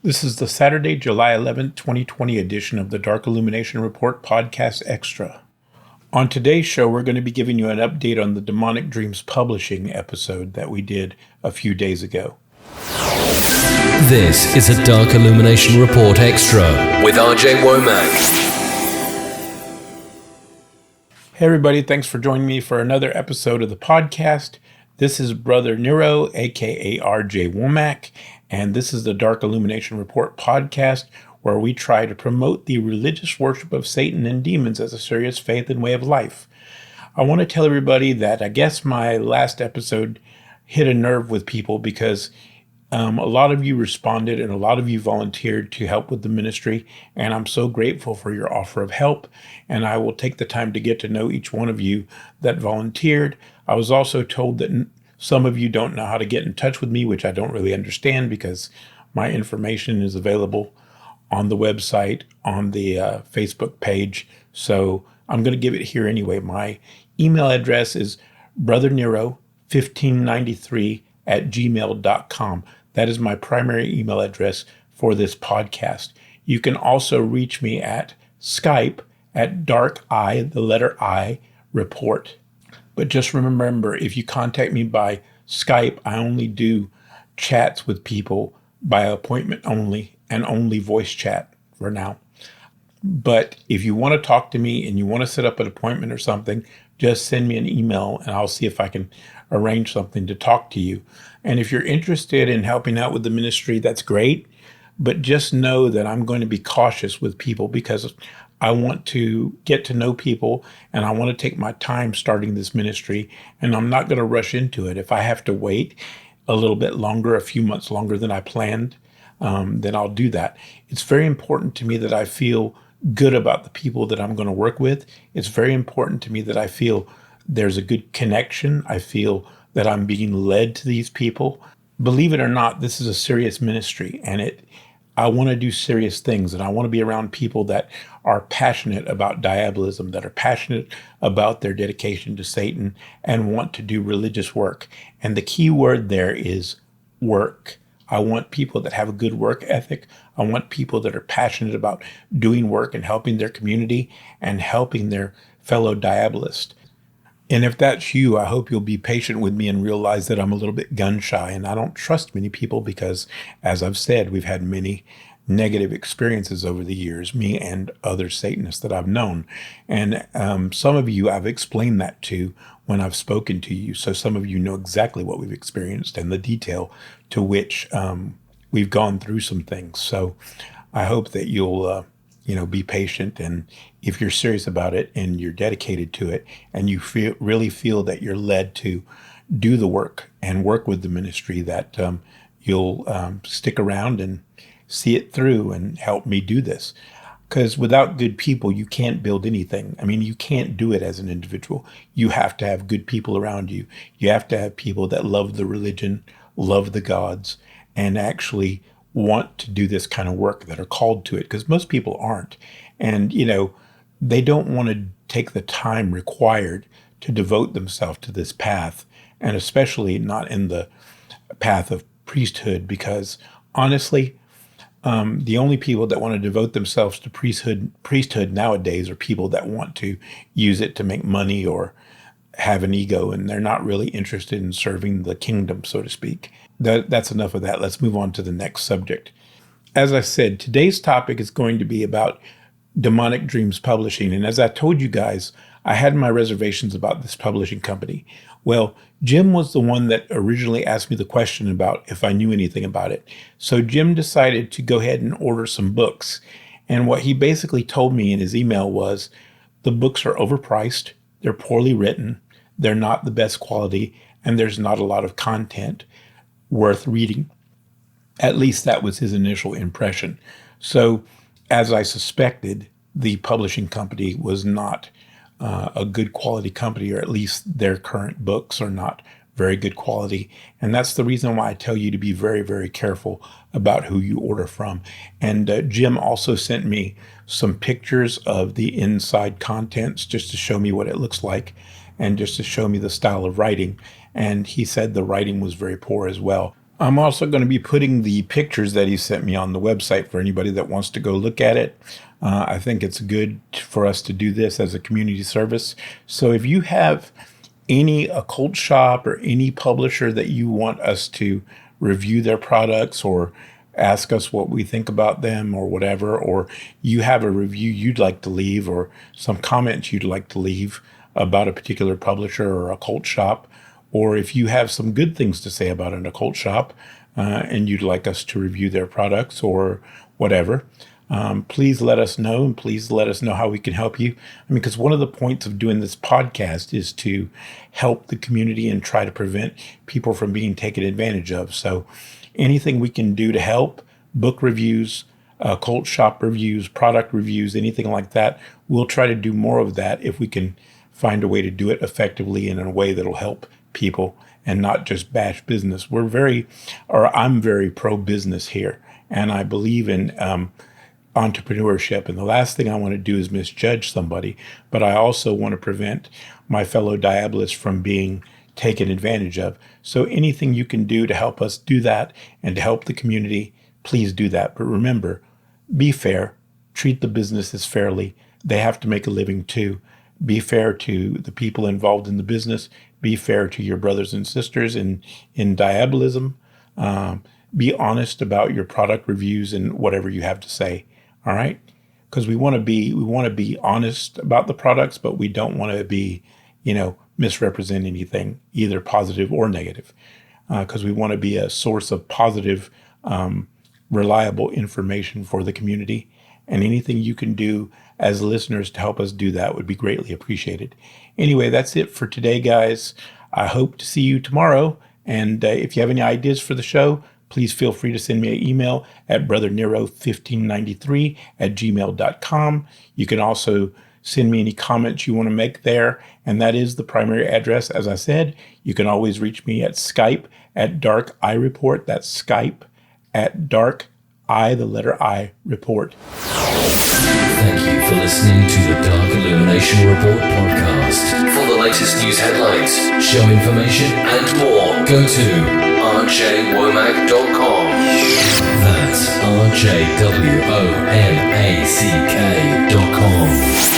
This is the Saturday, July 11th, 2020 edition of the Dark Illumination Report Podcast Extra. On today's show, we're going to be giving you an update on the Demonic Dreams Publishing episode that we did a few days ago. This is a Dark Illumination Report Extra with RJ Womack. Hey everybody, thanks for joining me for another episode of the podcast. This is Brother Nero, aka RJ Womack, and this is the Dark Illumination Report podcast, where we try to promote the religious worship of Satan and demons as a serious faith and way of life. I want to tell everybody that I guess my last episode hit a nerve with people because a lot of you responded and a lot of you volunteered to help with the ministry, and I'm so grateful for your offer of help, and I will take the time to get to know each one of you that volunteered. I was also told that some of you don't know how to get in touch with me, which I don't really understand because my information is available on the website, on the Facebook page. So I'm going to give it here anyway. My email address is brothernero1593@gmail.com. That is my primary email address for this podcast. You can also reach me at Skype at dark I, the letter I, report. But just remember, if you contact me by Skype, I only do chats with people by appointment only and only voice chat for now. But if you want to talk to me and you want to set up an appointment or something, just send me an email and I'll see if I can arrange something to talk to you. And if you're interested in helping out with the ministry, that's great. But just know that I'm going to be cautious with people because I want to get to know people and I want to take my time starting this ministry, and I'm not going to rush into it. If I have to wait a little bit longer, a few months longer than I planned, then I'll do that. It's very important to me that I feel good about the people that I'm going to work with. It's very important to me that I feel there's a good connection. I feel that I'm being led to these people. Believe it or not, this is a serious ministry, and I want to do serious things, and I want to be around people that are passionate about diabolism, that are passionate about their dedication to Satan and want to do religious work. And the key word there is work. I want people that have a good work ethic. I want people that are passionate about doing work and helping their community and helping their fellow diabolists. And if that's you, I hope you'll be patient with me and realize that I'm a little bit gun shy and I don't trust many people because, as I've said, we've had many negative experiences over the years, me and other Satanists that I've known. And some of you I've explained that to when I've spoken to you. So some of you know exactly what we've experienced and the detail to which we've gone through some things. So I hope that you'll be patient, and if you're serious about it and you're dedicated to it and you really feel that you're led to do the work and work with the ministry, that you'll stick around and see it through and help me do this. Because without good people, you can't build anything. I mean, you can't do it as an individual. You have to have good people around you. You have to have people that love the religion, love the gods, and actually want to do this kind of work, that are called to it, because most people aren't. And, they don't want to take the time required to devote themselves to this path, and especially not in the path of priesthood, because honestly, the only people that want to devote themselves to priesthood nowadays are people that want to use it to make money or have an ego, and they're not really interested in serving the kingdom, so to speak. That's enough of that. Let's move on to the next subject. As I said, today's topic is going to be about Demonic Dreams Publishing. And as I told you guys, I had my reservations about this publishing company. Well, Jim was the one that originally asked me the question about if I knew anything about it. So Jim decided to go ahead and order some books. And what he basically told me in his email was the books are overpriced, they're poorly written, they're not the best quality, and there's not a lot of content worth reading. At least that was his initial impression. So, as I suspected, the publishing company was not a good quality company, or at least their current books are not very good quality. And that's the reason why I tell you to be very, very careful about who you order from. And Jim also sent me some pictures of the inside contents just to show me what it looks like and just to show me the style of writing. And he said the writing was very poor as well. I'm also going to be putting the pictures that he sent me on the website for anybody that wants to go look at it. I think it's good for us to do this as a community service. So if you have any occult shop or any publisher that you want us to review their products or ask us what we think about them or whatever, or you have a review you'd like to leave or some comments you'd like to leave about a particular publisher or occult shop, or if you have some good things to say about an occult shop and you'd like us to review their products or whatever, please let us know, and please let us know how we can help you. I mean, because one of the points of doing this podcast is to help the community and try to prevent people from being taken advantage of. So anything we can do to help, book reviews, occult shop reviews, product reviews, anything like that, we'll try to do more of that if we can find a way to do it effectively and in a way that'll help people and not just bash business. I'm very pro-business here, and I believe in entrepreneurship. And the last thing I want to do is misjudge somebody, but I also want to prevent my fellow diabolists from being taken advantage of. So anything you can do to help us do that and to help the community, please do that. But remember, be fair, treat the businesses fairly. They have to make a living too. Be fair to the people involved in the business. Be fair to your brothers and sisters in diabolism. Be honest about your product reviews and whatever you have to say. All right, because we want to be honest about the products, but we don't want to be, misrepresent anything, either positive or negative, because we want to be a source of positive, reliable information for the community. And anything you can do as listeners to help us do that would be greatly appreciated. Anyway, that's it for today, guys. I hope to see you tomorrow. And if you have any ideas for the show, please feel free to send me an email at brothernero1593@gmail.com. You can also send me any comments you want to make there. And that is the primary address. As I said, you can always reach me at Skype at Dark Eye Report. That's Skype at Dark Eye, the letter I, Report. Thank you for listening to the Dark Illumination Report podcast. For the latest news headlines, show information, and more, go to rjwomack.com. That's rjwomack.com.